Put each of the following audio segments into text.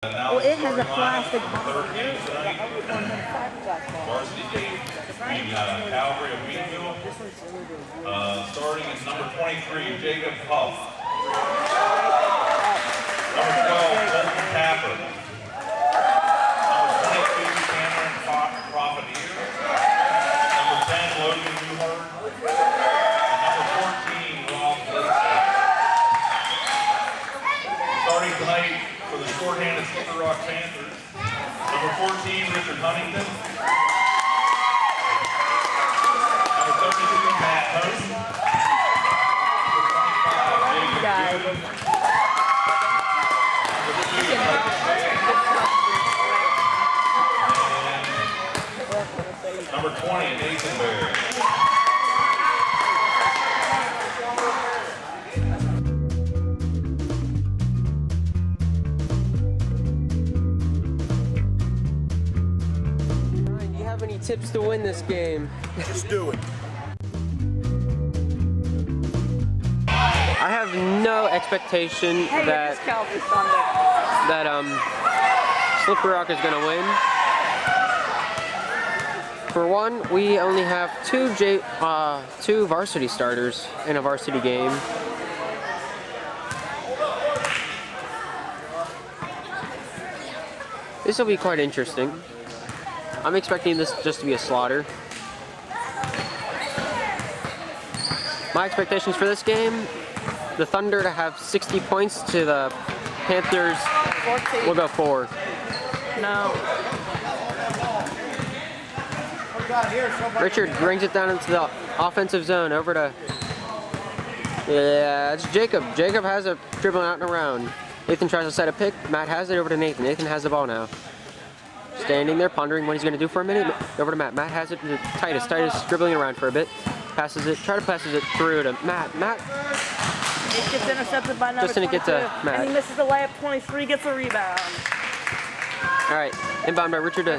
Well, it has a plastic ball. Varsity game, the Calvary of Wheatville. Starting at number 23, Jacob Huff. Number 12, Colton Tapper. Number 22, Cameron Profiteer. Number 10, Logan Newhart. And number 14, Rob Blitzer. Starting tonight for the shorthanded Slippery Rock Panthers, number 14, Richard Huntington. Number 32, Matt Hope. Number 25, Jacob Goodman. And number 20, Nathan Berry. Any tips to win this game? Just do it. I have no expectation that Slippery Rock is going to win. For one, we only have two varsity starters in a varsity game. This will be quite interesting. I'm expecting this just to be a slaughter. My expectations for this game, the Thunder to have 60 points to the Panthers. 14. We'll go 4. No. Richard brings it down into the offensive zone over to, yeah, it's Jacob. Jacob has it dribbling out and around. Nathan tries to set a pick. Matt has it over to Nathan. Nathan has the ball now. Standing there, pondering what he's going to do for a minute. Over to Matt. Matt has it to Titus. Titus dribbling around for a bit. Passes it, passes it through to Matt. Matt. It gets intercepted by number 22. Just didn't get to Matt. And he misses the layup. 23 gets a rebound. All right, inbound by Richard to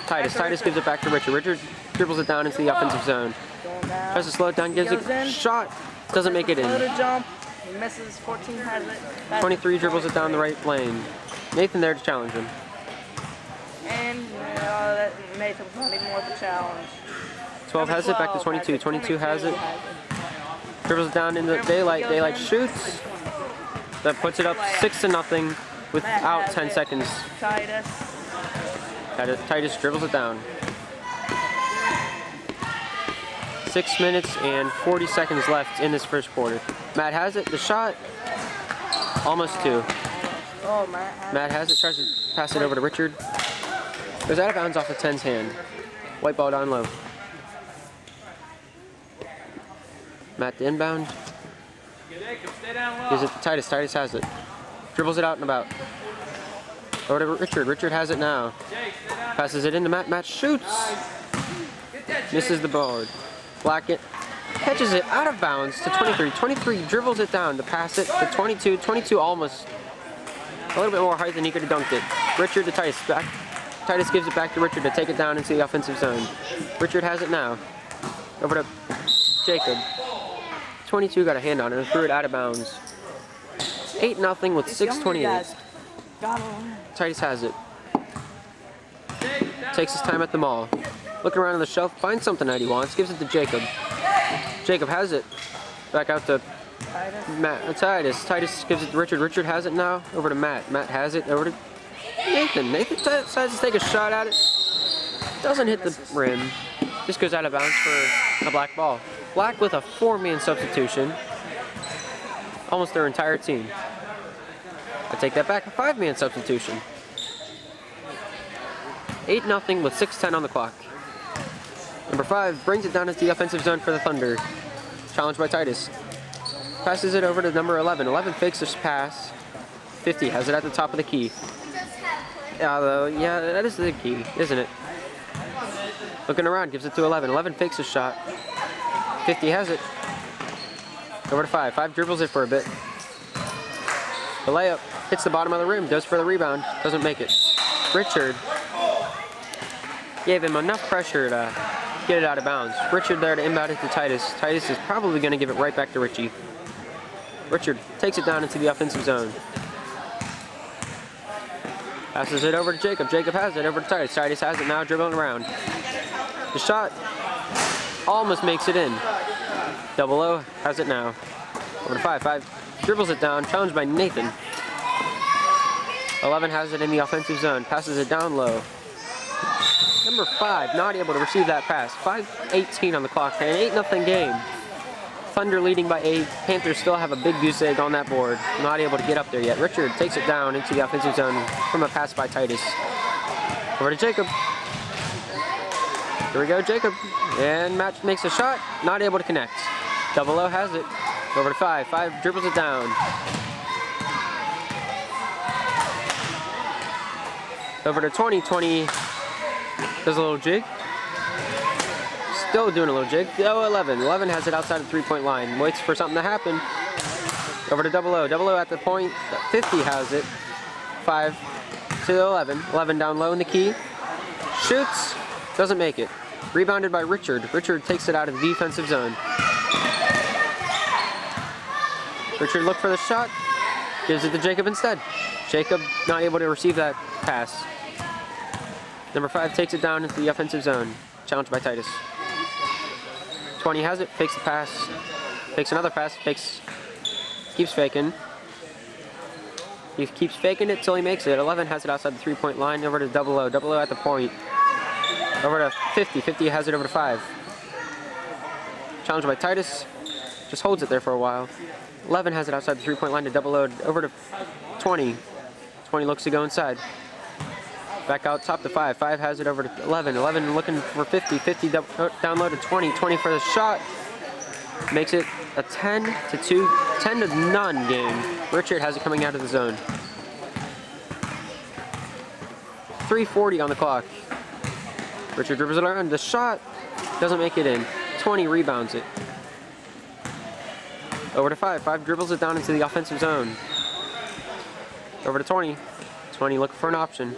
Titus. Titus gives it back to Richard. Richard dribbles it down into the offensive zone. Tries to slow it down, gives it a shot. Doesn't make it in. Jump. He misses. 14 has it. 23 dribbles it down the right lane. Nathan there to challenge him. And Nathan's not even worth the challenge. 12 has it back to 22. 22 has it. Dribbles it down in the daylight. Daylight shoots. That puts it up 6-0 without 10 seconds. Titus dribbles it down. 6 minutes and 40 seconds left in this first quarter. Matt has it. The shot. Almost 2. Oh, Matt has it. Tries to pass it over to Richard. Goes out of bounds off of 10's hand. White ball down low. Matt the inbound. Gives it to Titus. Titus has it. Dribbles it out and about. Over to Richard. Richard has it now. Passes it into Matt. Matt shoots. Misses the board. Blackett catches it out of bounds to 23. 23 dribbles it down to pass it to 22. 22 almost a little bit more height than he could have dunked it. Richard to Titus. Back. Titus gives it back to Richard to take it down into the offensive zone. Richard has it now. Over to Jacob. 22 got a hand on it and threw it out of bounds. 8-0 with 6:28. Titus has it. Takes his time at the mall. Looking around on the shelf, finds something that he wants, gives it to Jacob. Jacob has it. Back out to Titus. Titus gives it to Richard. Richard has it now. Over to Matt. Matt has it. Over to Nathan. Nathan decides to take a shot at it. Doesn't hit the rim. Just goes out of bounds for a black ball. Black with a 4-man substitution. Almost their entire team. I take that back. A 5-man substitution. 8-0 with 6:10 on the clock. Number 5 brings it down into the offensive zone for the Thunder. Challenged by Titus. Passes it over to number 11. 11 fakes this pass. 50 has it at the top of the key. Yeah, that is the key, isn't it? Looking around, gives it to 11. 11 fakes a shot. 50 has it. Over to 5. 5 dribbles it for a bit. The layup hits the bottom of the rim, goes for the rebound, doesn't make it. Richard gave him enough pressure to get it out of bounds. Richard there to inbound it to Titus. Titus is probably going to give it right back to Richie. Richard takes it down into the offensive zone. Passes it over to Jacob. Jacob has it over to Titus. Titus has it now, dribbling around. The shot almost makes it in. Double O has it now. Over to 5. 5 dribbles it down. Challenged by Nathan. 11 has it in the offensive zone. Passes it down low. Number 5 not able to receive that pass. 5:18 on the clock. An 8-0 game. Thunder leading by 8. Panthers still have a big goose egg on that board. Not able to get up there yet. Richard takes it down into the offensive zone from a pass by Titus. Over to Jacob. Here we go, Jacob. And Matt makes a shot. Not able to connect. Double O has it. Over to 5. 5 dribbles it down. Over to 20. 20 does a little jig. Still doing a little jig. Oh, 11. 11 has it outside the three-point line. Waits for something to happen. Over to Double O. Double O at the point. 50 has it. 5 to 11. 11 down low in the key. Shoots. Doesn't make it. Rebounded by Richard. Richard takes it out of the defensive zone. Richard looked for the shot. Gives it to Jacob instead. Jacob not able to receive that pass. Number 5 takes it down into the offensive zone. Challenged by Titus. 20 has it, fakes the pass, fakes another pass, keeps faking. He keeps faking it till he makes it. 11 has it outside the three-point line, over to Double O. Double O at the point. Over to 50. 50 has it over to 5. Challenged by Titus. Just holds it there for a while. 11 has it outside the three-point line to Double O. Over to 20. 20 looks to go inside. Back out top to 5. 5 has it over to 11. 11 looking for 50. 50 down low to 20. 20 for the shot. Makes it a 10 to 2, 10 to none game. Richard has it coming out of the zone. 3:40 on the clock. Richard dribbles it around. The shot doesn't make it in. 20 rebounds it. Over to 5. 5 dribbles it down into the offensive zone. Over to 20. 20 looking for an option.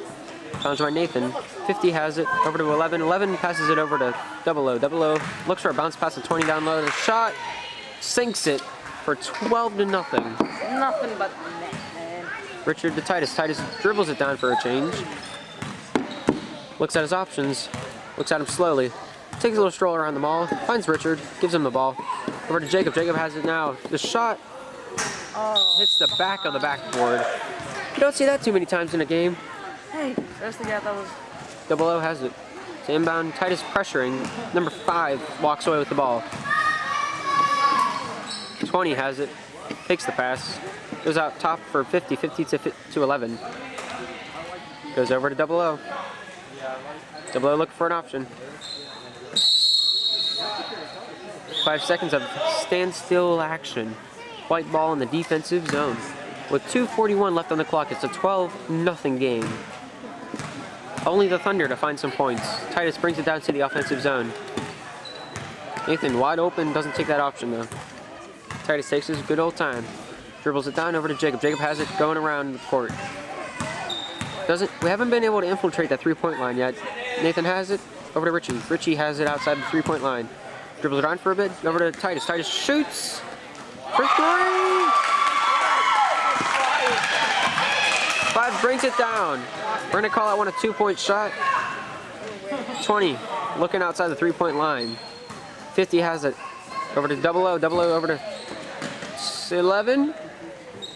Challenged by Nathan. 50 has it. Over to 11. 11 passes it over to Double O. Double O looks for a bounce pass to 20 down low. The shot sinks it for 12 to nothing. Nothing but net, man. Richard to Titus. Titus dribbles it down for a change. Looks at his options. Looks at him slowly. Takes a little stroll around the mall. Finds Richard. Gives him the ball. Over to Jacob. Jacob has it now. The shot hits the back of the backboard. You don't see that too many times in a game. Hey, that's the guy that was... Double O has it. To inbound, Titus pressuring. Number 5 walks away with the ball. 20 has it. Takes the pass. Goes out top for 50. 50 to 11. Goes over to Double O. Double O looking for an option. 5 seconds of standstill action. White ball in the defensive zone. With 2:41 left on the clock, it's a 12-0 game. Only the Thunder to find some points. Titus brings it down to the offensive zone. Nathan wide open, doesn't take that option though. Titus takes his good old time. Dribbles it down over to Jacob. Jacob has it going around the court. We haven't been able to infiltrate that three-point line yet. Nathan has it over to Richie. Richie has it outside the three-point line. Dribbles it on for a bit, over to Titus. Titus shoots for 3! 5 brings it down. We're gonna call that one a 2-point shot. 20, looking outside the three-point line. 50 has it over to Double O. Double O over to 11.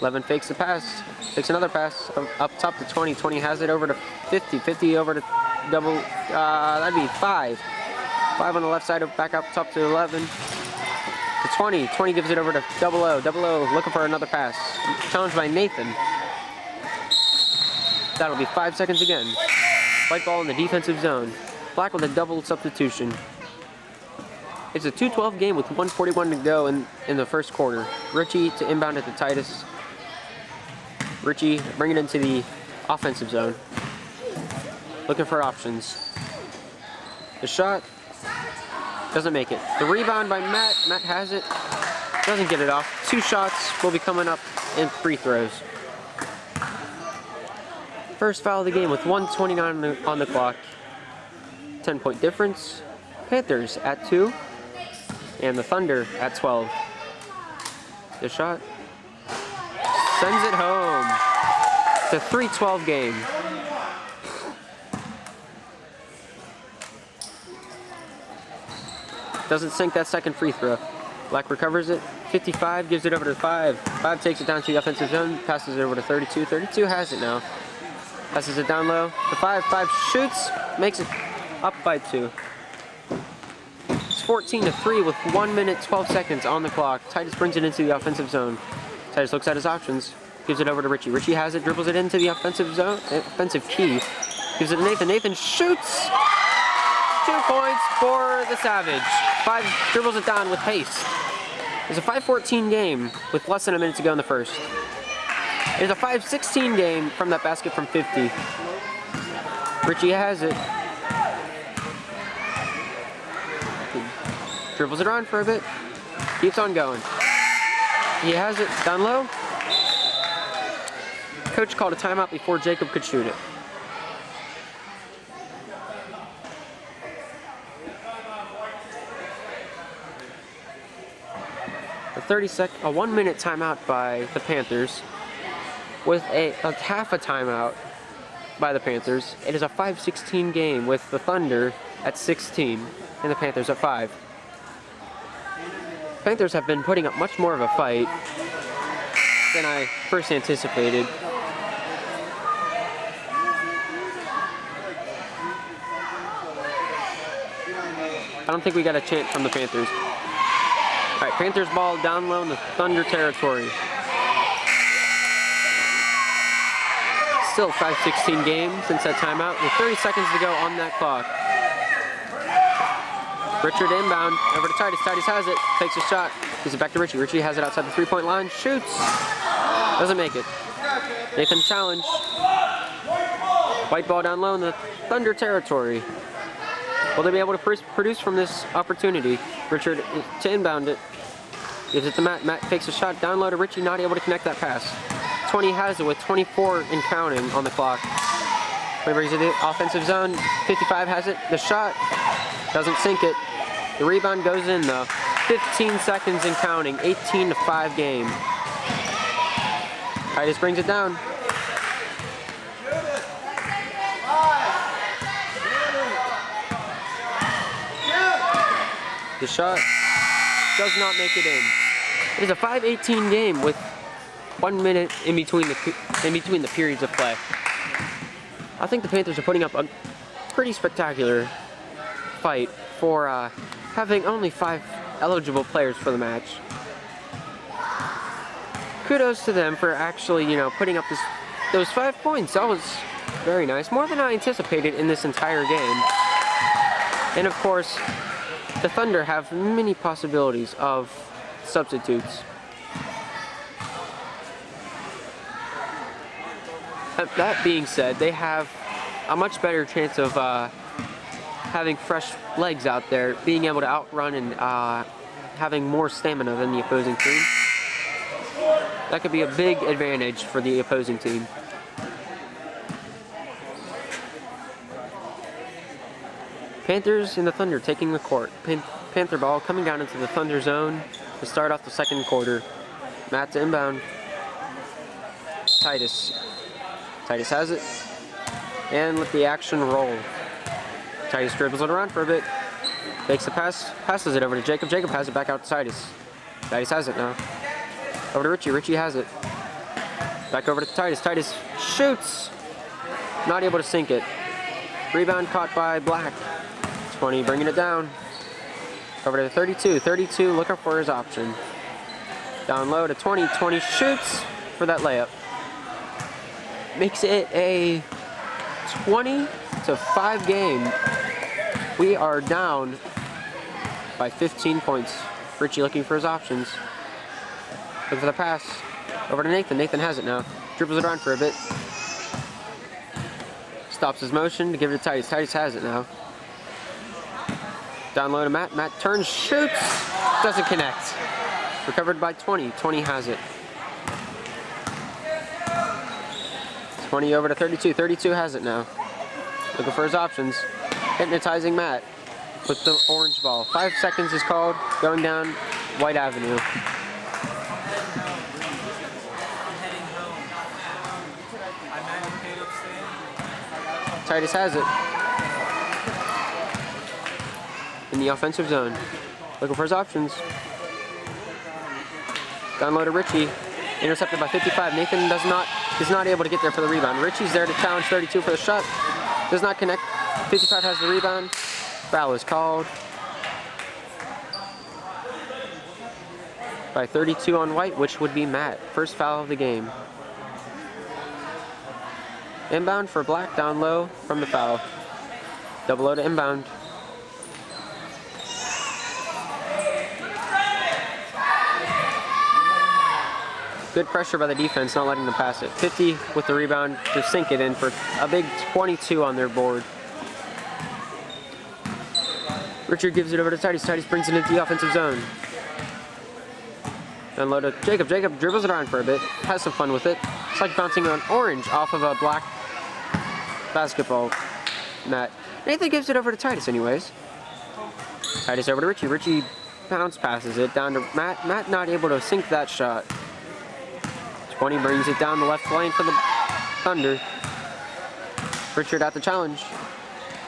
11 fakes the pass. Takes another pass up top to 20. 20 has it over to 50. 50 over to that'd be 5. 5 on the left side, back up top to 11. To 20. 20 gives it over to Double O. Double O looking for another pass. Challenged by Nathan. That'll be 5 seconds again. White ball in the defensive zone. Black with a double substitution. It's a 2-12 game with 1:41 to go in the first quarter. Richie to inbound it to Titus. Richie bring it into the offensive zone. Looking for options. The shot doesn't make it. The rebound by Matt. Matt has it. Doesn't get it off. 2 shots will be coming up in free throws. First foul of the game with 1:29 on the clock. 10-point difference. Panthers at 2. And the Thunder at 12. The shot sends it home. It's a 3-12 game. Doesn't sink that second free throw. Black recovers it. 55, gives it over to 5. 5 takes it down to the offensive zone, passes it over to 32. 32 has it now. Passes it down low to 5. 5 shoots, makes it up by 2. It's 14-3 with 1 minute 12 seconds on the clock. Titus brings it into the offensive zone. Titus looks at his options, gives it over to Richie. Richie has it, dribbles it into the offensive zone, offensive key. Gives it to Nathan. Nathan shoots! 2 points for the Savage. 5 dribbles it down with haste. It's a 5-14 game with less than a minute to go in the first. It is a 5-16 game from that basket from 50. Richie has it. Dribbles it around for a bit. Keeps on going. He has it down low. Coach called a timeout before Jacob could shoot it. A 1 minute timeout by the Panthers with a half a timeout by the Panthers. It is a 5-16 game with the Thunder at 16 and the Panthers at 5. Panthers have been putting up much more of a fight than I first anticipated. I don't think we got a chant from the Panthers. All right, Panthers ball down low in the Thunder territory. Still a 5-16 game since that timeout with 30 seconds to go on that clock. Richard inbound, over to Titus. Titus has it, takes a shot, gives it back to Richie. Richie has it outside the 3-point line, shoots, doesn't make it. Nathan challenge. White ball down low in the Thunder territory. Will they be able to produce from this opportunity? Richard to inbound it. Gives it to Matt. Matt takes a shot down low to Richie, not able to connect that pass. 20 has it with 24 and counting on the clock. He brings it to the offensive zone. 55 has it. The shot doesn't sink it. The rebound goes in though. 15 seconds and counting. 18-5 game. Titus brings it down. The shot does not make it in. It is a 5-18 game with 1 minute in between the periods of play. I think the Panthers are putting up a pretty spectacular fight for having only 5 eligible players for the match. Kudos to them for actually, putting up those 5 points. That was very nice, more than I anticipated in this entire game. And of course, the Thunder have many possibilities of substitutes. That being said, they have a much better chance of having fresh legs out there, being able to outrun and having more stamina than the opposing team. That could be a big advantage for the opposing team. Panthers and the Thunder taking the court. Panther ball coming down into the Thunder zone to start off the second quarter. Matt to inbound. Titus. Titus has it. And let the action roll. Titus dribbles it around for a bit. Takes the pass. Passes it over to Jacob. Jacob has it back out to Titus. Titus has it now. Over to Richie. Richie has it. Back over to Titus. Titus shoots. Not able to sink it. Rebound caught by Black. 20 bringing it down. Over to 32. 32 looking for his option. Down low to 20. 20 shoots for that layup. Makes it a 20-5 game. We are down by 15 points. Richie looking for his options. Looking for the pass. Over to Nathan. Nathan has it now. Dribbles it around for a bit. Stops his motion to give it to Titus. Titus has it now. Down low to Matt. Matt turns, shoots. Doesn't connect. Recovered by 20. 20 has it. 20 over to 32. 32 has it now. Looking for his options. Hypnotizing Matt with the orange ball. 5 seconds is called. Going down White Avenue. Titus has it. In the offensive zone. Looking for his options. Down low to Richie. Intercepted by 55. Nathan is not able to get there for the rebound. Richie's there to challenge 32 for the shot. Does not connect. 55 has the rebound. Foul is called by 32 on White, which would be Matt. First foul of the game. Inbound for Black, down low from the foul. Double O to inbound. Good pressure by the defense, not letting them pass it. 50 with the rebound to sink it in for a big 22 on their board. Richard gives it over to Titus. Titus brings it into the offensive zone. Down low to Jacob. Jacob dribbles it around for a bit, has some fun with it. It's like bouncing an orange off of a black basketball net. Nathan gives it over to Titus anyways. Titus over to Richie. Richie bounce passes it down to Matt. Matt not able to sink that shot. 20 brings it down the left lane for the Thunder. Richard at the challenge.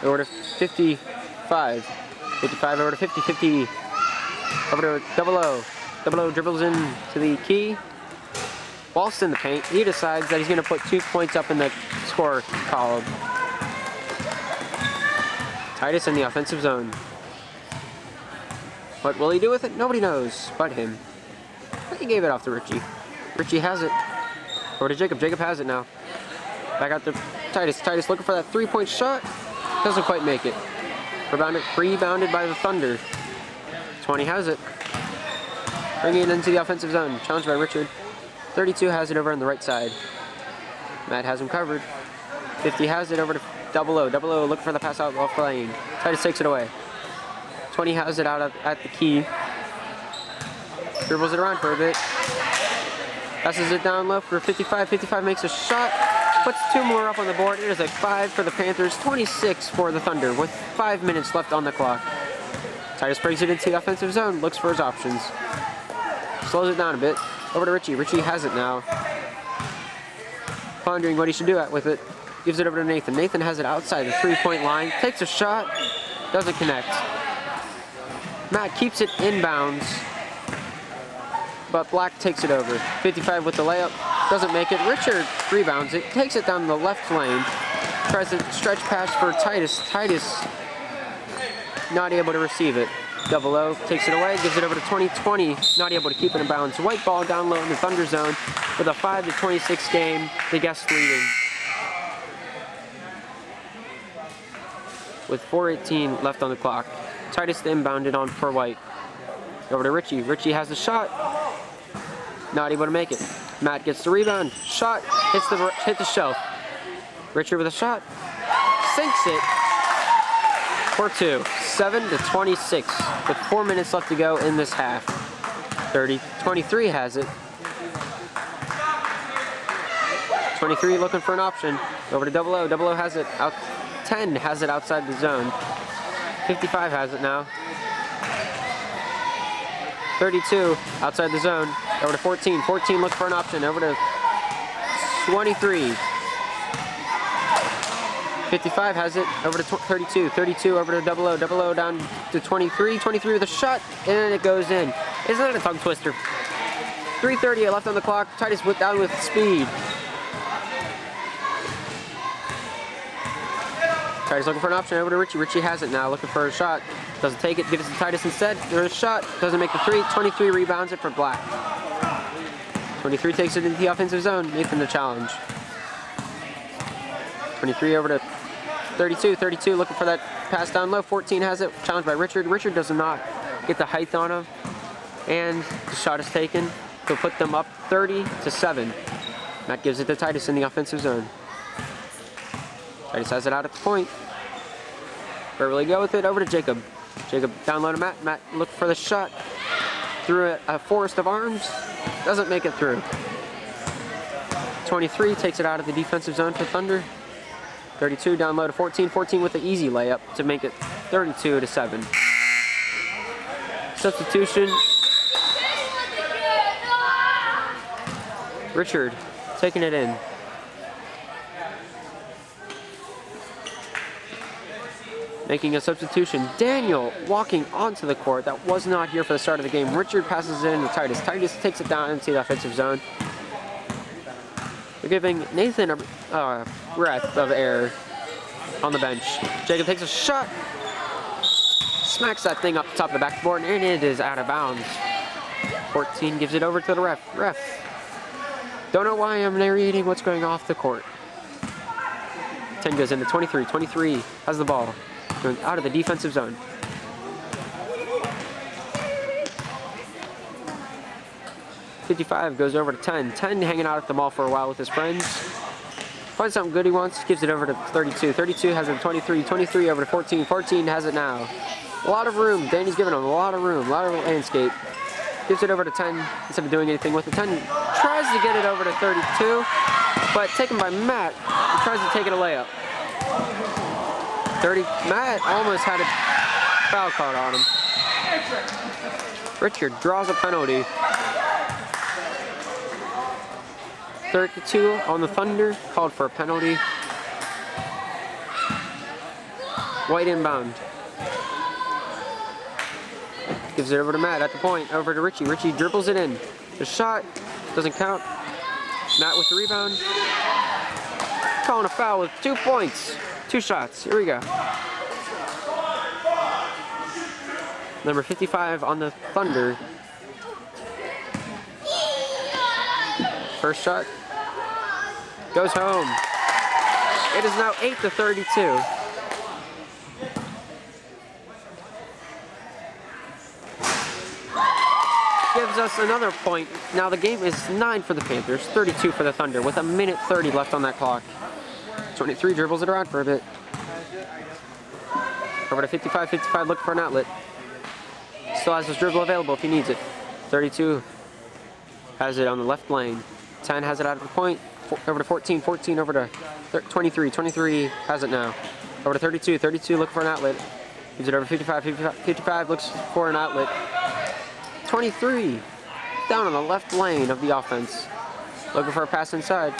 Over to 55. 55 over to 50. 50 over to Double O. Double O dribbles in to the key. Whilst in the paint, he decides that he's going to put 2 points up in the score column. Titus in the offensive zone. What will he do with it? Nobody knows but him. He gave it off to Richie. Richie has it. Over to Jacob. Jacob has it now. Back out to Titus. Titus looking for that 3-point shot. Doesn't quite make it. Rebounded by the Thunder. 20 has it. Bringing it into the offensive zone. Challenged by Richard. 32 has it over on the right side. Matt has him covered. 50 has it over to Double O. Double O looking for the pass out off the lane. Titus takes it away. 20 has it out at the key. Dribbles it around for a bit. Passes it down low for 55. 55 makes a shot. Puts 2 more up on the board. It is a 5 for the Panthers, 26 for the Thunder with 5 minutes left on the clock. Titus brings it into the offensive zone. Looks for his options. Slows it down a bit. Over to Richie. Richie has it now. Pondering what he should do with it. Gives it over to Nathan. Nathan has it outside the 3-point line. Takes a shot. Doesn't connect. Matt keeps it inbounds. But Black takes it over. 55 with the layup. Doesn't make it. Richard rebounds it. Takes it down the left lane. Tries to stretch pass for Titus. Titus not able to receive it. Double O takes it away. Gives it over to 20. 20 not able to keep it in bounds. White ball down low in the Thunder zone with a 5-26 game. The guests leading. With 4:18 left on the clock. Titus inbounded on for White. Over to Richie. Richie has the shot. Not able to make it. Matt gets the rebound. Shot. Hit the shelf. Richard with a shot. Sinks it. For 2. 7-26. With 4 minutes left to go in this half. 23 has it. 23 looking for an option. Over to Double O. Double O has it. 10 has it outside the zone. 55 has it now. 32 outside the zone. Over to 14. 14 looks for an option. Over to 23. 55 has it. Over to 32. 32 over to Double O. Double O down to 23. 23 with a shot. And it goes in. Isn't that a tongue twister? 3:30 left on the clock. Titus down with speed. Titus looking for an option. Over to Richie. Richie has it now. Looking for a shot. Doesn't take it. Gives it to Titus instead. There's a shot. Doesn't make the 3. 23 rebounds it for Black. 23 takes it into the offensive zone. Nathan the challenge. 23 over to 32. 32 looking for that pass down low. 14 has it. Challenged by Richard. Richard does not get the height on him. And the shot is taken to put them up 30-7. Matt gives it to Titus in the offensive zone. Titus has it out at the point. Where will he go with it? Over to Jacob. Jacob down low to Matt. Matt looked for the shot. Through a forest of arms. Doesn't make it through. 23 takes it out of the defensive zone for Thunder. 32 down low to 14. 14 with the easy layup to make it 32-7. Substitution. Richard taking it in. Making a substitution. Daniel walking onto the court. That was not here for the start of the game. Richard passes it into Titus. Titus takes it down into the offensive zone. They're giving Nathan a breath of air on the bench. Jacob takes a shot. Smacks that thing up the top of the backboard, and it is out of bounds. 14 gives it over to the ref. Don't know why I'm narrating what's going off the court. 10 goes into 23. 23 has the ball. Going out of the defensive zone. .55 goes over to 10. 10 hanging out at the mall for a while with his friends. Finds something good he wants, gives it over to 32. 32 has it 23. 23 over to 14. 14 has it now. A lot of room. Danny's giving him a lot of room, a lot of landscape. Gives it over to 10 instead of doing anything with it. 10 tries to get it over to 32, but taken by Matt. He tries to take it a layup. 30. Matt almost had a foul called on him. Richard draws a penalty. 32 on the Thunder, called for a penalty. White inbound. Gives it over to Matt at the point, over to Richie. Richie dribbles it in. The shot doesn't count. Matt with the rebound. Calling a foul with 2 points. 2 shots. Here we go. Number 55 on the Thunder. First shot. Goes home. It is now 8-32. Gives us another point. Now the game is 9 for the Panthers, 32 for the Thunder, with 1:30 left on that clock. 23 dribbles it around for a bit. Over to 55. 55 looking for an outlet. Still has his dribble available if he needs it. 32 has it on the left lane. 10 has it out of the point. Over to 14. 14 over to 23. 23 has it now. Over to 32. 32 looking for an outlet. Gives it over 55. 55 looks for an outlet. 23 down on the left lane of the offense. Looking for a pass inside.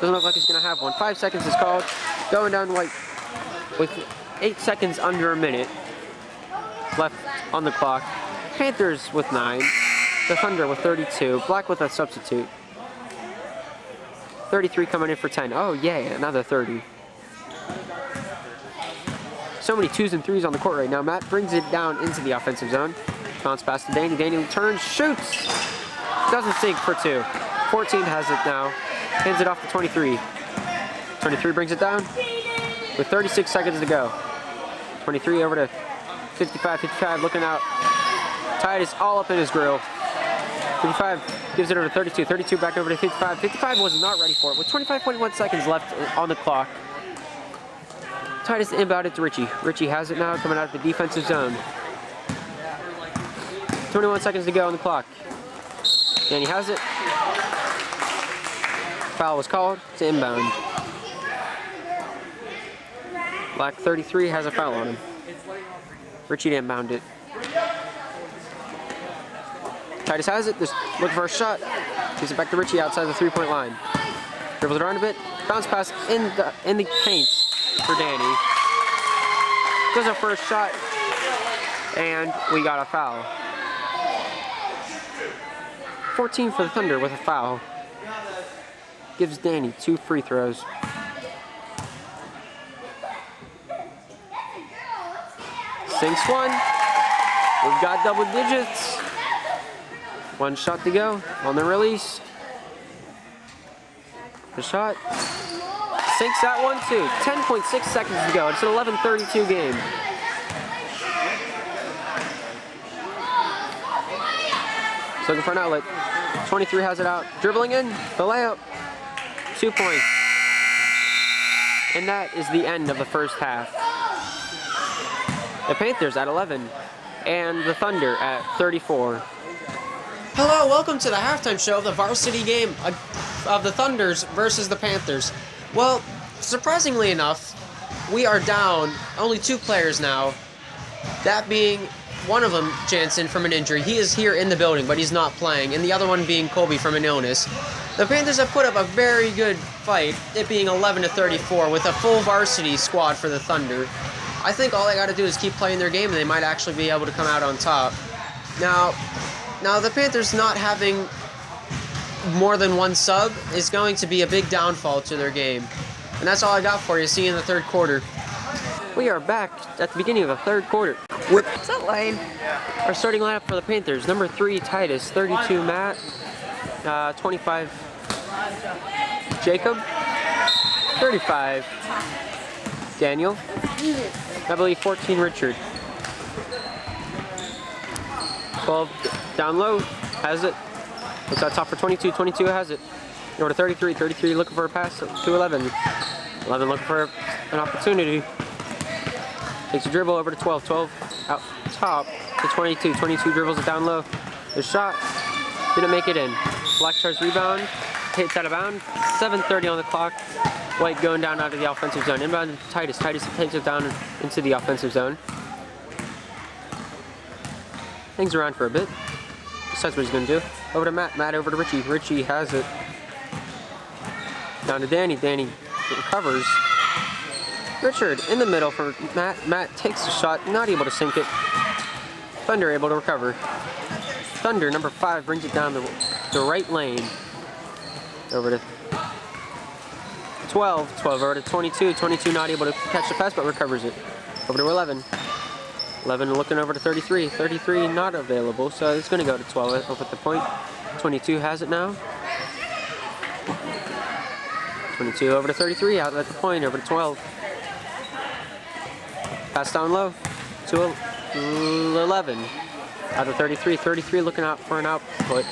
Doesn't look like he's going to have one. 5 seconds is called. Going down White with 8 seconds under a minute left on the clock. Panthers with 9. The Thunder with 32. Black with a substitute. 33 coming in for 10. Oh, yeah, another 30. So many 2s and 3s on the court right now. Matt brings it down into the offensive zone. Bounce pass to Danny. Danny turns, shoots. Doesn't sink for 2. 14 has it now. Hands it off to 23. 23 brings it down with 36 seconds to go. 23 over to 55. 55 looking out. Titus all up in his grill. 55 gives it over to 32. 32 back over to 55. 55 was not ready for it with 25.1 seconds left on the clock. Titus inbounded to Richie. Richie has it now, coming out of the defensive zone. 21 seconds to go on the clock. Danny has it. Foul was called. It's inbound. Black 33 has a foul on him. Richie inbound it. Titus has it. Just looking for a shot. Gives it back to Richie outside the 3-point line. Dribbles it around a bit. Bounce pass in the paint for Danny. Goes up for a shot, and we got a foul. 14 for the Thunder with a foul. Gives Danny 2 free throws. Sinks one. We've got double digits. 1 shot to go on the release. The shot. Sinks that one too. 10.6 seconds to go. It's an 11:32 game. So looking for an outlet. 23 has it out. Dribbling in. The layup. 2 points. And that is the end of the first half. The Panthers at 11. And the Thunder at 34. Hello, welcome to the halftime show of the varsity game of the Thunders versus the Panthers. Well, surprisingly enough, we are down only 2 players now. That being one of them, Jansen, from an injury. He is here in the building, but he's not playing. And the other one being Colby from an illness. The Panthers have put up a very good fight, it being 11-34 with a full varsity squad for the Thunder. I think all they got to do is keep playing their game and they might actually be able to come out on top. Now the Panthers not having more than one sub is going to be a big downfall to their game. And that's all I got for you. See you in the third quarter. We are back at the beginning of the third quarter. What's that lane? Our starting lineup for the Panthers: number 3 Titus, 32 Matt, 25 Jacob, 35 Daniel, I believe 14 Richard, 12 down low has it. Looks out top for 22. 22 has it. Over to 33. 33 looking for a pass to 11. 11 looking for an opportunity. Takes a dribble over to 12. 12 out top to 22. 22 dribbles it down low. The shot didn't make it in. Black Stars rebound. Hits out of bounds. 7:30 on the clock. White going down out of the offensive zone. Inbound to Titus. Titus takes it down into the offensive zone. Hangs around for a bit. Decides what he's going to do. Over to Matt. Matt over to Richie. Richie has it. Down to Danny. Danny recovers. Richard in the middle for Matt. Matt takes the shot. Not able to sink it. Thunder able to recover. Thunder, number 5, brings it down the right lane. Over to 12. 12 over to 22. 22 not able to catch the pass but recovers it. Over to 11. 11 looking over to 33. 33 not available, so it's going to go to 12 up at the point. 22 has it now. 22 over to 33, out at the point, over to 12. Pass down low to 11. Out of 33. 33 looking out for an output.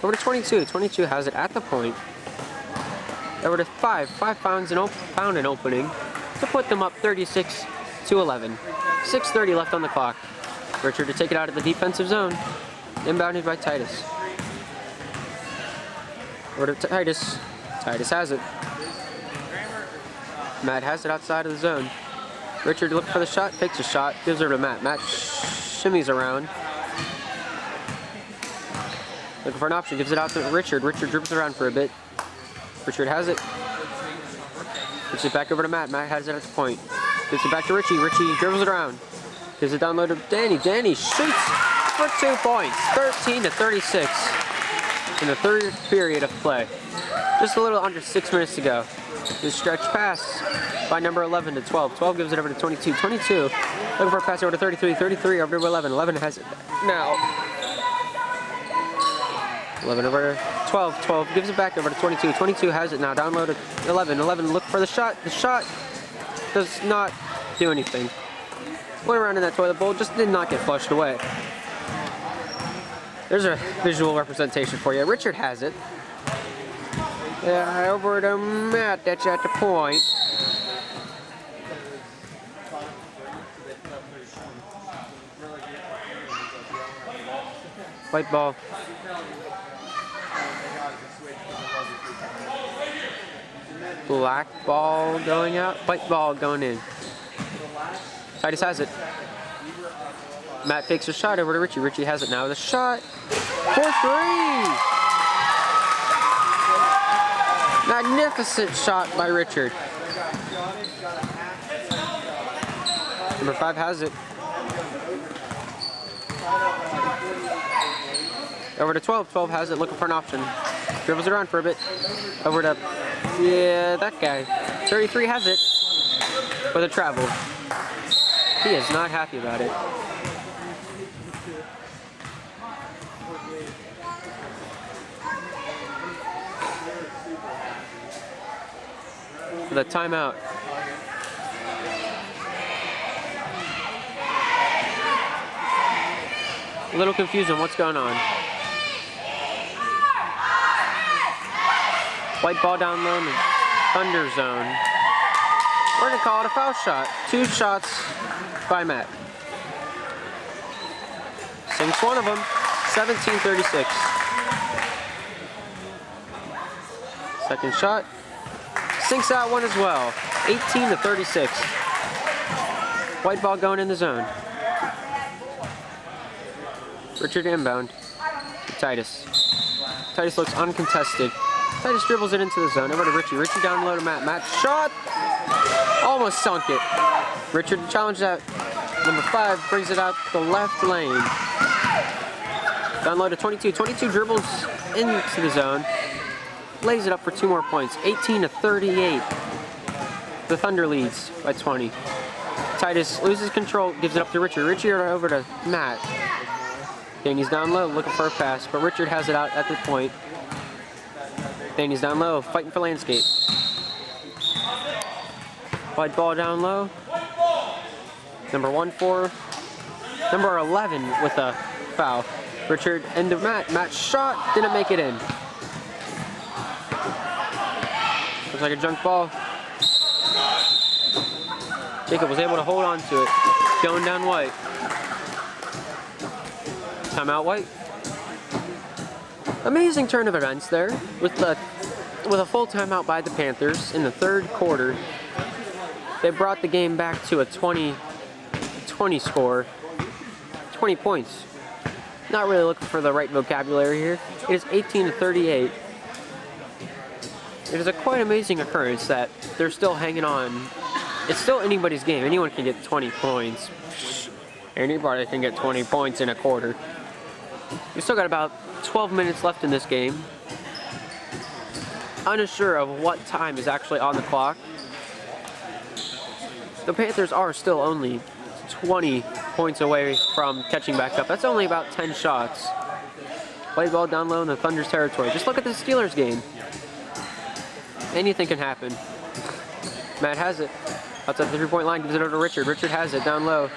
Over to 22. 22 has it at the point. Over to 5. 5 found an opening to put them up 36-11. 6:30 left on the clock. Richard to take it out of the defensive zone. Inbounded by Titus. Over to Titus. Titus has it. Matt has it outside of the zone. Richard looking for the shot, takes a shot, gives her to Matt. Matt shimmies around. Looking for an option, gives it out to Richard. Richard dribbles around for a bit. Richard has it. Gives it back over to Matt. Matt has it at the point. Gives it back to Richie. Richie dribbles it around. Gives it down low to Danny. Danny shoots for 2 points. 13-36 in the third period of play. Just a little under 6 minutes to go. This stretch pass by number 11 to 12. 12 gives it over to 22. 22 looking for a pass over to 33. 33 over to 11. 11 has it now. 11 over to 12. 12 gives it back over to 22. 22 has it now. Down low to 11. 11 look for the shot. The shot does not do anything. Went around in that toilet bowl, just did not get flushed away. There's a visual representation for you. Richard has it. Yeah, over to Matt, that's at the point. White ball. Black ball going out, white ball going in. Titus has it. Matt takes a shot over to Richie. Richie has it now. The shot for 3. Magnificent shot by Richard. Number 5 has it. Over to 12. 12 has it, looking for an option. Dribbles it around for a bit. Over to, yeah, that guy. 33 has it with a travel. He is not happy about it. The timeout. A little confusing what's going on. White ball down low in the Thunder zone. We're going to call it a foul shot. 2 shots by Matt. Sinks one of them. 17-36. Second shot. Sinks that one as well. 18-36. White ball going in the zone. Richard inbound. Titus. Titus looks uncontested. Titus dribbles it into the zone. Over to Richie. Richie down low to Matt. Matt shot. Almost sunk it. Richard challenged that. Number 5 brings it out the left lane. Down low to 22. 22 dribbles into the zone. Lays it up for 2 more points. 18-38. The Thunder leads by 20. Titus loses control, gives it up to Richard. Richard over to Matt. Danny's down low, looking for a pass, but Richard has it out at the point. Danny's down low, fighting for landscape. Wide ball down low. Number 1-4. Number 11 with a foul. Richard into Matt. Matt's shot didn't make it in. Looks like a junk ball. Jacob was able to hold on to it. Going down White. Timeout White. Amazing turn of events there with a full timeout by the Panthers in the 3rd quarter. They brought the game back to a 20 score. 20 points. Not really looking for the right vocabulary here. It is 18-38. It is a quite amazing occurrence that they're still hanging on. It's still anybody's game. Anyone can get 20 points. Anybody can get 20 points in a quarter. We still got about 12 minutes left in this game. Unsure of what time is actually on the clock. The Panthers are still only 20 points away from catching back up. That's only about 10 shots. Play ball down low in the Thunder's territory. Just look at the Steelers game. Anything can happen. Matt has it. Outside the 3-point line, gives it over to Richard. Richard has it down low.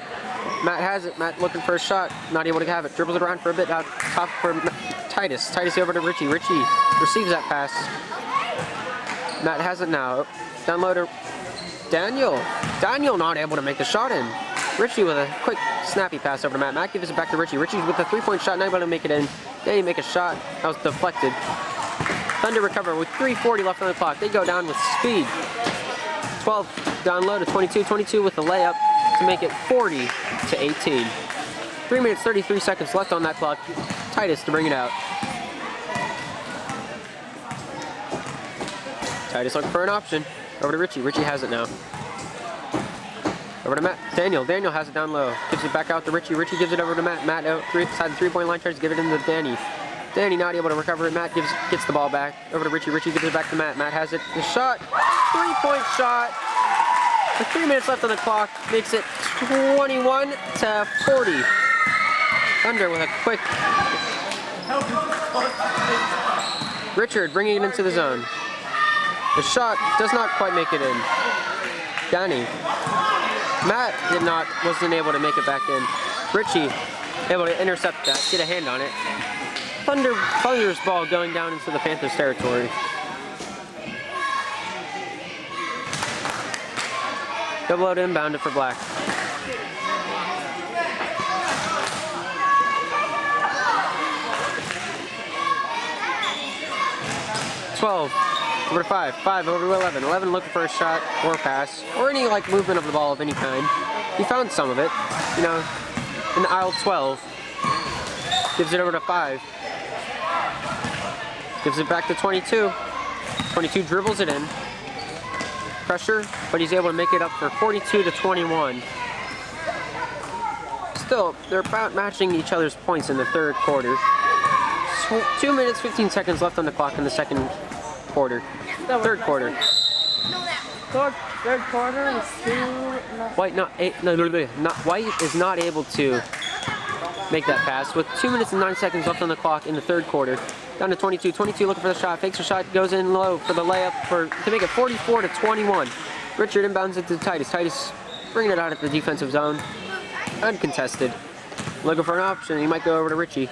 Matt has it. Matt looking for a shot. Not able to have it. Dribbles it around for a bit. Out top for Titus. Titus over to Richie. Richie receives that pass. Matt has it now. Down low to Daniel. Daniel not able to make the shot in. Richie with a quick snappy pass over to Matt. Matt gives it back to Richie. Richie with a 3-point shot. Not able to make it in. Danny make a shot. That was deflected. Thunder recover with 3:40 left on the clock. They go down with speed. 12 down low to 22. 22 with the layup to make it 40-18. 3 minutes 33 seconds left on that clock. Titus to bring it out. Titus looking for an option. Over to Richie. Richie has it now. Over to Matt. Daniel. Daniel has it down low. Gives it back out to Richie. Richie gives it over to Matt. Matt outside the 3-point line tries to give it into Danny. Danny not able to recover it. Matt gets the ball back. Over to Richie. Richie gives it back to Matt. Matt has it. The shot. 3-point shot. With 3 minutes left on the clock. Makes it 21-40. Thunder with a quick. Richard bringing it into the zone. The shot does not quite make it in. Danny. Matt wasn't able to make it back in. Richie able to intercept that, get a hand on it. Thunder's ball going down into the Panthers territory. Double out inbound it for Black. Over to 5. 5 over to 11. 11 looking for a shot or a pass or any movement of the ball of any kind. He found some of it, in aisle 12. Gives it over to 5. Gives it back to 22. 22 dribbles it in. Pressure, but he's able to make it up for 42-21. Still, they're about matching each other's points in the 3rd quarter. 2 minutes, 15 seconds left on the clock in the 2nd quarter. 3rd quarter. Third quarter is White White is not able to make that pass with 2 minutes and 9 seconds left on the clock in the 3rd quarter. Down to 22. 22 looking for the shot. Fakes a shot. Goes in low for the layup to make it 44-21. Richard inbounds it to Titus. Titus bringing it out at the defensive zone. Uncontested. Looking for an option. He might go over to Richie.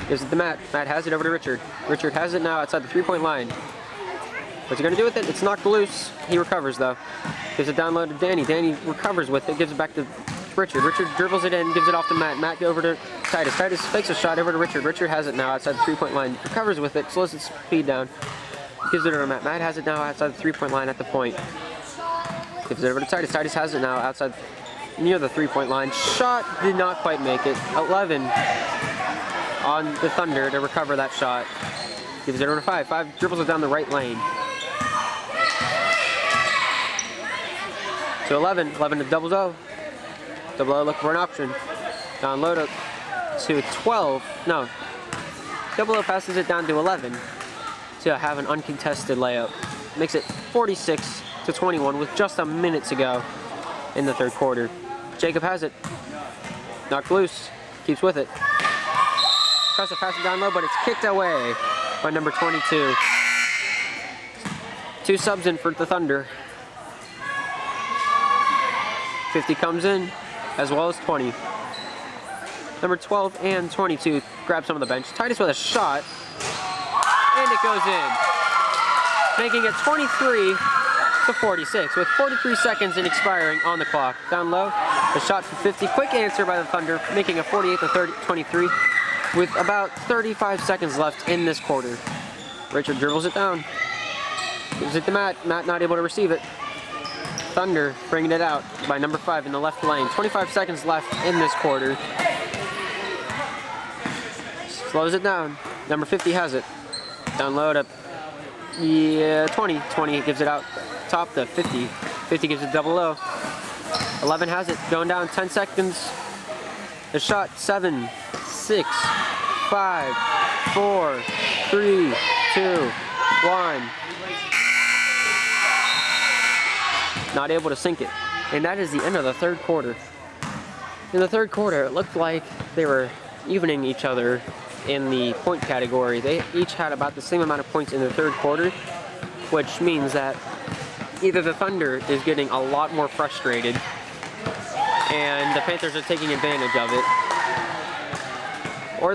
Gives it to Matt. Matt has it over to Richard. Richard has it now outside the 3-point line. What's he going to do with it? It's knocked loose. He recovers though. Gives it down low to Danny. Danny recovers with it. Gives it back to Richard. Richard dribbles it in. Gives it off to Matt. Matt over to Titus. Titus fakes a shot over to Richard. Richard has it now outside the 3-point line. Recovers with it. Slows its speed down. Gives it over to Matt. Matt has it now outside the 3-point line at the point. Gives it over to Titus. Titus has it now outside near the 3-point line. Shot did not quite make it. 11 on the Thunder to recover that shot. Gives it over to 5. 5 dribbles it down the right lane. To 11. 11 to double O. Double O looking for an option. Down low to 12. No. Double O passes it down to 11 to have an uncontested layup. Makes it 46-21 with just a minute to go in the third quarter. Jacob has it. Knocked loose. Keeps with it. Tries to pass it down low, but it's kicked away by number 22. 2 subs in for the Thunder. 50 comes in, as well as 20. Number 12 and 22 grab some of the bench. Titus with a shot, and it goes in. Making it 23-46 with 43 seconds and expiring on the clock. Down low, the shot for 50. Quick answer by the Thunder, making it 48-23 with about 35 seconds left in this quarter. Richard dribbles it down. Gives it to Matt. Matt not able to receive it. Thunder bringing it out by number 5 in the left lane. 25 seconds left in this quarter. Slows it down. Number 50 has it. Down low to 20. 20 gives it out top to 50. 50 gives it double O. 11 has it. Going down 10 seconds. The shot 7, 6, 5, 4, 3, 2, 1. Not able to sink it. And that is the end of the third quarter. In the third quarter, it looked like they were evening each other in the point category. They each had about the same amount of points in the third quarter, which means that either the Thunder is getting a lot more frustrated and the Panthers are taking advantage of it, or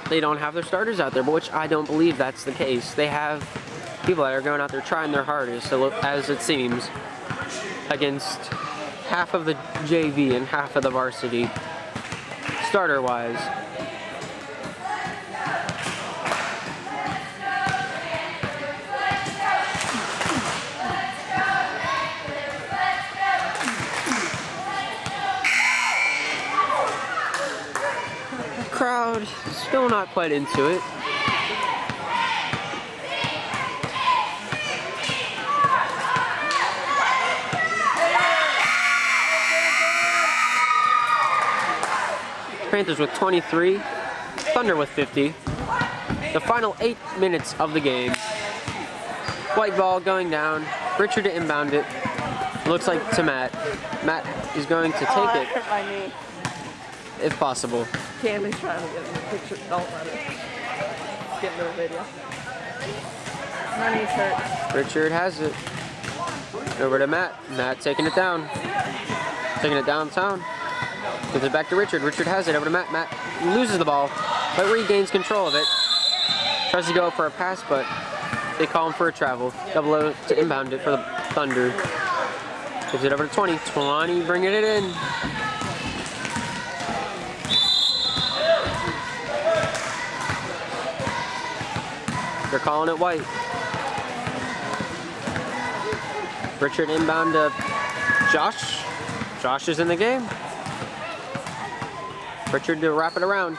they don't have their starters out there, but which I don't believe that's the case. They have people that are going out there trying their hardest, as it seems, against half of the JV and half of the varsity, starter-wise. Crowd still not quite into it. Panthers with 23, Thunder with 50. The final 8 minutes of the game. White ball going down. Richard to inbound it. Looks like to Matt. Matt is going to take it. Hurt my knee. If possible. Tammy's trying to get in the picture. Don't let it. Get into the video. My knee's hurt. Richard has it. Over to Matt. Matt taking it down. Taking it downtown. Gives it back to Richard. Richard has it over to Matt. Matt loses the ball, but regains control of it. Tries to go for a pass, but they call him for a travel. Double O to inbound it for the Thunder. Gives it over to 20. 20 bringing it in. They're calling it white. Richard inbound to Josh. Josh is in the game. Richard to wrap it around.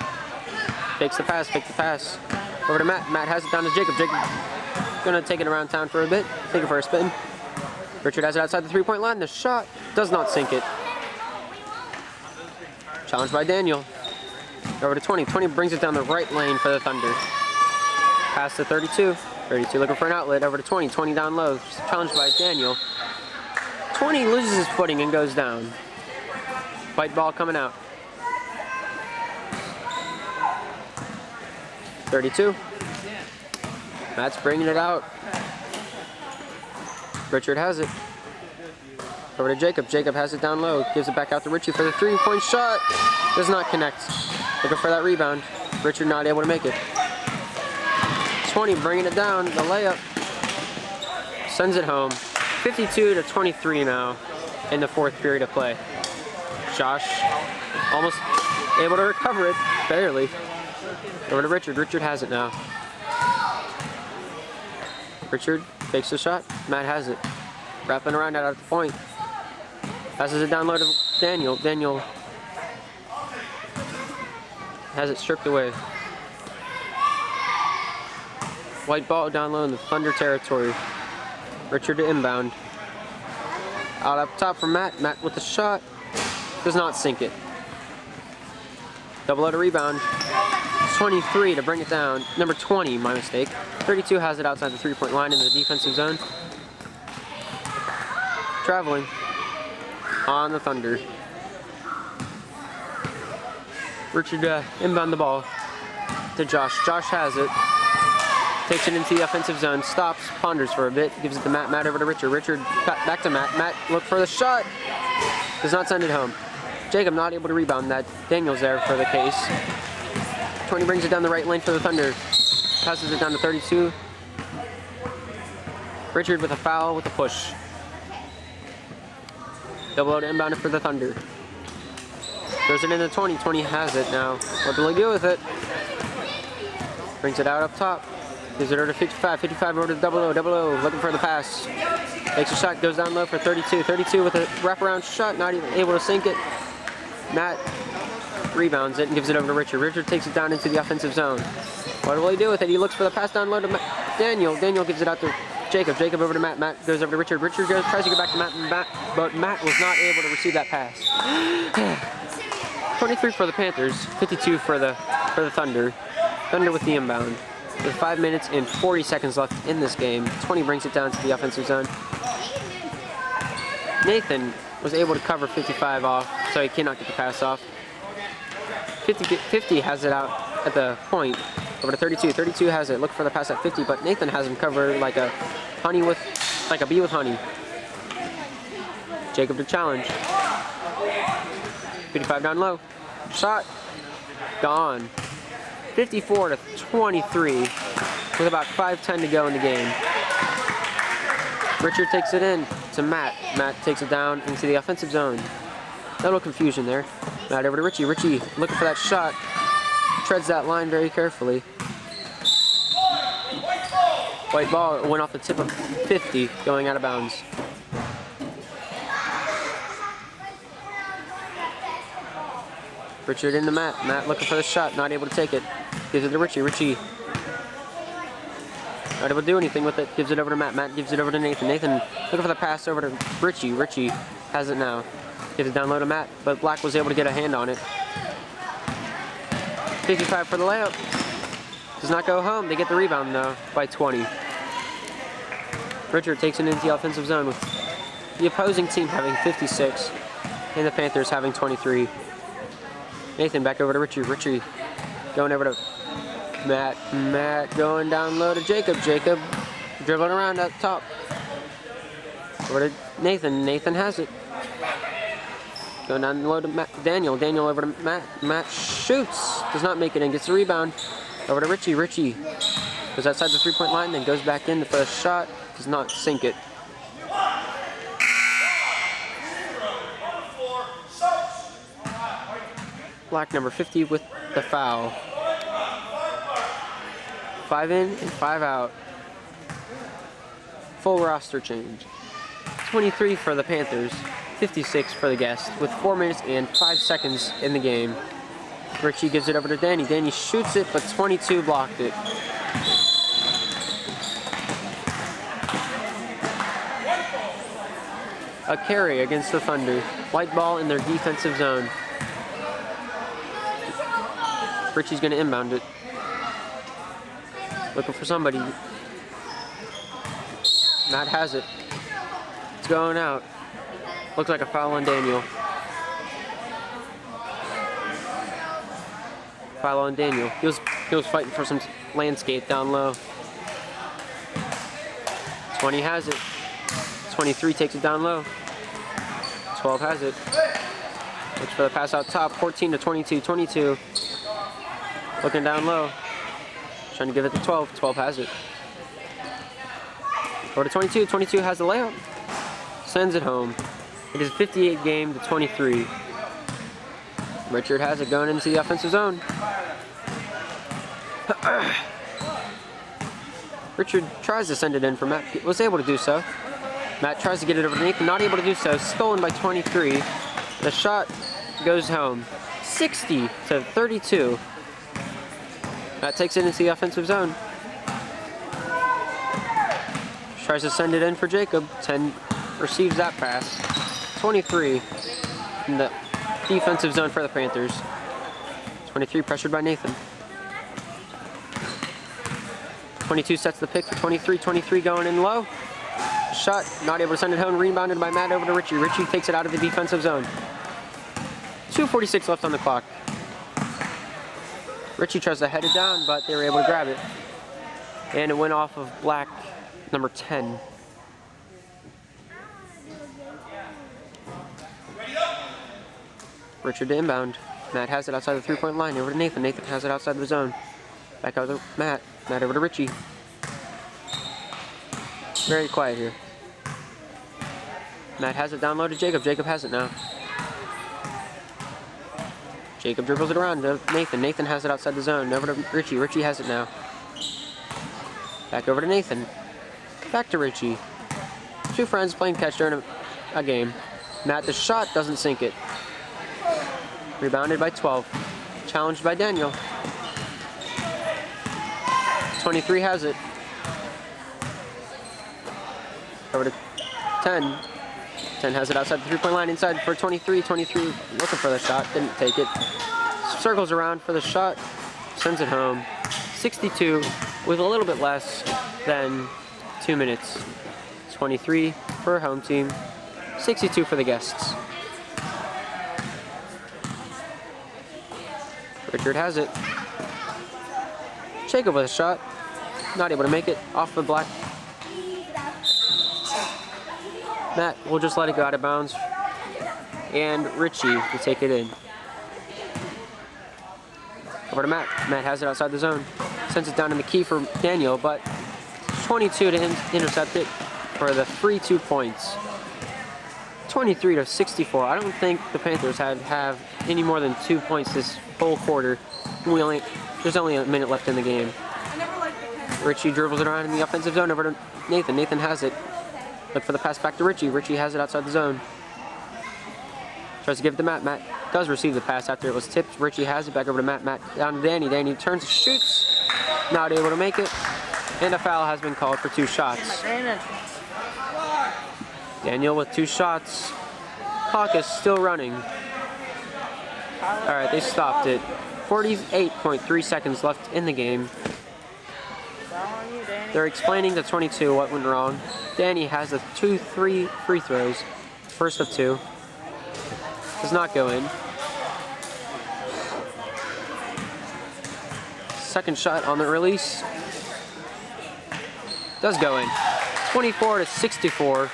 Fakes the pass, fake the pass. Over to Matt. Matt has it down to Jacob. Jacob gonna take it around town for a bit. Take it for a spin. Richard has it outside the three-point line. The shot does not sink it. Challenged by Daniel. Over to 20. 20 brings it down the right lane for the Thunder. Pass to 32. 32 looking for an outlet. Over to 20. 20 down low. Challenged by Daniel. 20 loses his footing and goes down. White ball coming out. 32. Matt's bringing it out. Richard has it. Over to Jacob. Jacob has it down low. Gives it back out to Richie for the three-point shot. Does not connect. Looking for that rebound. Richard not able to make it. 20 bringing it down. The layup. Sends it home. 52-23 now in the fourth period of play. Josh almost able to recover it. Barely. Over to Richard. Richard has it now. Richard takes the shot. Matt has it. Wrapping around out at the point. Passes it down low to Daniel. Daniel has it stripped away. White ball down low in the Thunder territory. Richard to inbound. Out up top for Matt. Matt with the shot. Does not sink it. Double O to rebound. 23 to bring it down. Number 20, my mistake. 32 has it outside the three-point line in the defensive zone. Traveling on the Thunder. Richard inbound the ball to Josh. Josh has it. Takes it into the offensive zone. Stops. Ponders for a bit. Gives it to Matt. Matt over to Richard. Richard back to Matt. Matt look for the shot. Does not send it home. Jacob not able to rebound that. Daniel's there for the case. 20 brings it down the right lane for the Thunder. Passes it down to 32. Richard with a foul with a push. Double O to inbound it for the Thunder. Throws it into 20. 20 has it now. What will he do with it? Brings it out up top. Gives it over to 55. 55 over to double O. Double O looking for the pass. Takes a shot. Goes down low for 32. 32 with a wraparound shot. Not even able to sink it. Matt rebounds it and gives it over to Richard. Richard takes it down into the offensive zone. What will he do with it? He looks for the pass down low to Daniel. Daniel gives it out to Jacob. Jacob over to Matt. Matt goes over to Richard. Richard tries to get back to Matt, but Matt was not able to receive that pass. 23 for the Panthers, 52 for the Thunder. Thunder with the inbound. With 5 minutes and 40 seconds left in this game. 20 brings it down to the offensive zone. Nathan was able to cover 55 off, so he cannot get the pass off. 50 has it out at the point. Over to 32. 32 has it. Look for the pass at 50, but Nathan has him covered like a bee with honey. Jacob to challenge. 55 down low. Shot. Gone. 54 to 23 with about 5:10 to go in the game. Richard takes it in to Matt. Matt takes it down into the offensive zone. A little confusion there. Matt over to Richie. Richie looking for that shot. Treads that line very carefully. White ball went off the tip of 50, going out of bounds. Richard into Matt. Matt looking for the shot, not able to take it. Gives it to Richie. Richie not able to do anything with it. Gives it over to Matt. Matt gives it over to Nathan. Nathan looking for the pass over to Richie. Richie has it now. Gives it down low to Matt, but Black was able to get a hand on it. 55 for the layup. Does not go home. They get the rebound though by 20. Richard takes it into the offensive zone with the opposing team having 56 and the Panthers having 23. Nathan back over to Richie. Richie going over to Matt. Matt going down low to Jacob. Jacob dribbling around at the top. Over to Nathan. Nathan has it. Going down low to Daniel. Daniel over to Matt. Matt shoots. Does not make it in. Gets the rebound. Over to Richie. Richie goes outside the three-point line, then goes back in for a shot. Does not sink it. Black number 50 with the foul. 5 in and 5 out. Full roster change. 23 for the Panthers, 56 for the guests, with 4 minutes and 5 seconds in the game. Richie gives it over to Danny. Danny shoots it, but 22 blocked it. A carry against the Thunder. White ball in their defensive zone. Richie's going to inbound it. Looking for somebody. Matt has it. It's going out. Looks like a foul on Daniel. Foul on Daniel. He was fighting for some landscape down low. 20 has it. 23 takes it down low. 12 has it. Looks for the pass out top. 14 to 22. 22. Looking down low. Trying to give it to 12. 12 has it. Over to 22. 22 has the layup. Sends it home. It is 58 game to 23. Richard has it going into the offensive zone. Richard tries to send it in for Matt. Was able to do so. Matt tries to get it over to Nathan. Not able to do so. Stolen by 23. The shot goes home. 60 to 32. Matt takes it into the offensive zone. tries to send it in for Jacob. 10 receives that pass. 23 in the defensive zone for the Panthers. 23 pressured by Nathan. 22 sets the pick for 23. 23 going in low. Shot, not able to send it home. Rebounded by Matt over to Richie. Richie takes it out of the defensive zone. 2:46 left on the clock. Richie tries to head it down, but they were able to grab it. And it went off of black number 10. Richard to inbound. Matt has it outside the three-point line. Over to Nathan. Nathan has it outside the zone. Back out to Matt. Matt over to Richie. Very quiet here. Matt has it down low to Jacob. Jacob has it now. Jacob dribbles it around to Nathan. Nathan has it outside the zone. Over to Richie. Richie has it now. Back over to Nathan. Back to Richie. Two friends playing catch during a game. Matt, the shot doesn't sink it. Rebounded by 12. Challenged by Daniel. 23 has it. Over to 10. 10 has it outside the three-point line, inside for 23. 23 looking for the shot, didn't take it. Circles around for the shot, sends it home. 62 with a little bit less than 2 minutes. 23 for home team, 62 for the guests. Richard has it. Jacob with a shot, not able to make it, off the black. Matt will just let it go out of bounds. And Richie to take it in. Over to Matt. Matt has it outside the zone. Sends it down in the key for Daniel, but 22 to intercept it for the free 2 points. 23 to 64. I don't think the Panthers have any more than 2 points this whole quarter. There's only a minute left in the game. Richie dribbles it around in the offensive zone over to Nathan. Nathan has it. Look for the pass back to Richie. Richie has it outside the zone. Tries to give it to Matt. Matt does receive the pass after it was tipped. Richie has it back over to Matt. Matt down to Danny. Danny turns, shoots. Not able to make it. And a foul has been called for 2 shots. Daniel with 2 shots. Clock is still running. All right, they stopped it. 48.3 seconds left in the game. They're explaining to 22 what went wrong. Danny has the 2-3 free throws. First of 2. Does not go in. Second shot on the release. Does go in. 24 to 64.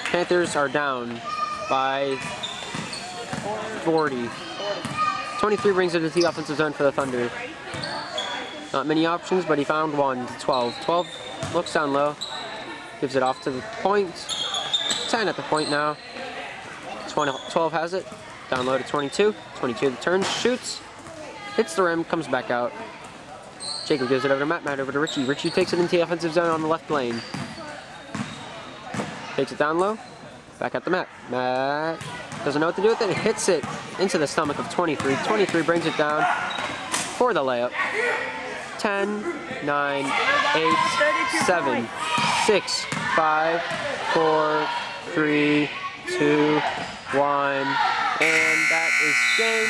Panthers are down by 40. 23 brings it to the offensive zone for the Thunder. Not many options, but he found one. 12. 12 looks down low. Gives it off to the point. 10 at the point now. 12 has it. Down low to 22. 22 turns, shoots. Hits the rim, comes back out. Jacob gives it over to Matt. Matt over to Richie. Richie takes it into the offensive zone on the left lane. Takes it down low. Back at the Matt. Matt doesn't know what to do with it. Hits it into the stomach of 23. 23 brings it down for the layup. 10, 9, 8, 7, 6, 5, 4, 3, 2, 1. And that is game.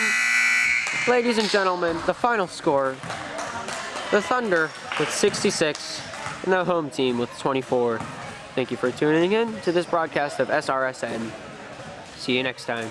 Ladies and gentlemen, the final score. The Thunder with 66 and the home team with 24. Thank you for tuning in to this broadcast of SRSN. See you next time.